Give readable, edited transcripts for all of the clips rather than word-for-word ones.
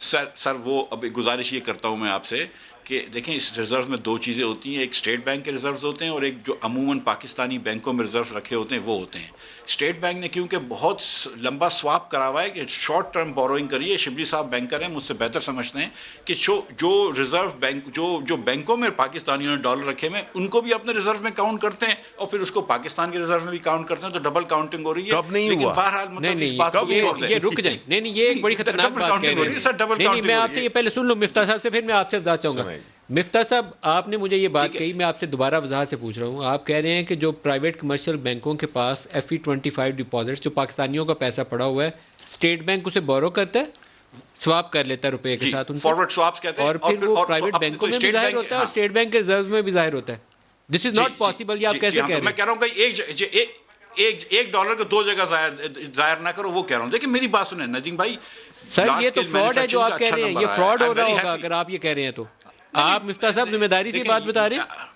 سر وہ اب گزارش یہ کرتا ہوں میں آپ سے کہ دیکھیں اس ریزرو میں دو چیزیں ہوتی ہیں، ایک اسٹیٹ بینک کے ریزروز ہوتے ہیں اور ایک جو عموماً پاکستانی بینکوں میں ریزرو رکھے ہوتے ہیں وہ ہوتے ہیں۔ اسٹیٹ بینک نے کیونکہ بہت لمبا سواپ کرا ہوا ہے کہ شارٹ ٹرم بوروئنگ کریے، شبلی صاحب بینکر ہیں مجھ سے بہتر سمجھتے ہیں کہ جو ریزرو بینک جو بینکوں میں پاکستانیوں نے ڈالر رکھے ہوئے ان کو بھی اپنے ریزرو میں کاؤنٹ کرتے ہیں اور پھر اس کو پاکستان کے ریزرو میں بھی کاؤنٹ کرتے ہیں، تو ڈبل کاؤنٹنگ ہو رہی ہے۔ کب نہیں لیکن ہوا؟ بہرحال مطلب اس بات کو چھوڑ دیں، یہ رک جائیں، نہیں یہ ایک بڑی خطرناک بات کہہ رہے ہیں۔ سر ڈبل نہیں میں آپ سے یہ پہلے سن لوں مفتاح صاحب سے، پھر میں آپ سے وضاحت چاہوں گا۔ مفتاح صاحب آپ نے مجھے یہ بات کہی، میں آپ سے دوبارہ وضاحت سے پوچھ رہا ہوں۔ آپ کہہ رہے ہیں کہ جو پرائیویٹ کمرشل بینکوں کے پاس FE25 ڈپازٹس جو پاکستانیوں کا پیسہ پڑا ہوا ہے، اسٹیٹ بینک اسے بورو کرتا ہے، سواپ کر لیتا ہے روپے کے ساتھ ان سے، فارورڈ سواپس کہتے ہیں، اور پھر وہ پرائیویٹ بینکوں میں بھی ظاہر ہوتا ہے اور اسٹیٹ بینک کے ریزروز میں بھی ظاہر ہوتا ہے۔ دس از ناٹ پاسبل، یہ آپ کیسے کہہ رہے ہیں؟ میں کہہ رہا ہوں کہ ایک ڈالر کو دو جگہ ظاہر نہ کرو، وہ کہہ رہا ہوں۔ دیکھیں میری بات سنیں ندیم بھائی، سر یہ تو فراڈ ہے جو آپ کہہ رہے ہیں، یہ فراڈ ہو رہا ہوگا اگر آپ یہ کہہ رہے ہیں تو۔ آپ مفتاح صاحب ذمہ داری سے بات بتا رہے ہیں؟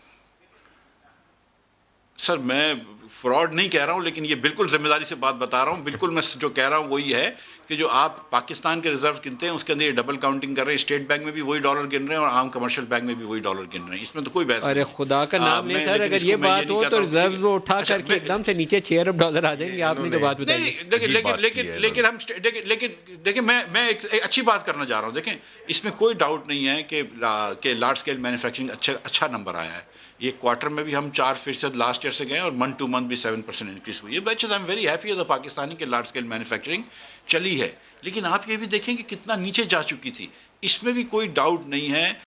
سر میں فراڈ نہیں کہہ رہا ہوں، لیکن یہ بالکل ذمہ داری سے بات بتا رہا ہوں۔ بالکل میں جو کہہ رہا ہوں وہی ہے کہ جو آپ پاکستان کے ریزرو گنتے ہیں اس کے اندر یہ ڈبل کاؤنٹنگ کر رہے ہیں، اسٹیٹ بینک میں بھی وہی ڈالر گن رہے ہیں اور عام کمرشل بینک میں بھی وہی ڈالر گن رہے ہیں، اس میں تو کوئی بحث نہیں۔ ارے خدا کا نام لیں سر، اگر یہ بات ہو تو ریزروز وہ اٹھا کر کے ایک دم سے نیچے 6 ارب ڈالر آ جائیں گے۔ آپ نے تو بات بتائی۔ لیکن ہم دیکھیں میں ایک اچھی بات کرنا چاہ رہا ہوں۔ دیکھیں اس میں کوئی ڈاؤٹ نہیں ہے کہ لارج اسکیل مینوفیکچرنگ اچھا نمبر آیا ہے۔ یہ کوارٹر میں بھی ہم 4% لاسٹ ایئر سے گئے اور منتھ ٹو منتھ بھی 7% انکریز ہوئی ہے۔ I am very happy as a Pakistani کہ لارج اسکیل مینوفیکچرنگ چلی ہے، لیکن آپ یہ بھی دیکھیں کہ کتنا نیچے جا چکی تھی، اس میں بھی کوئی ڈاؤٹ نہیں ہے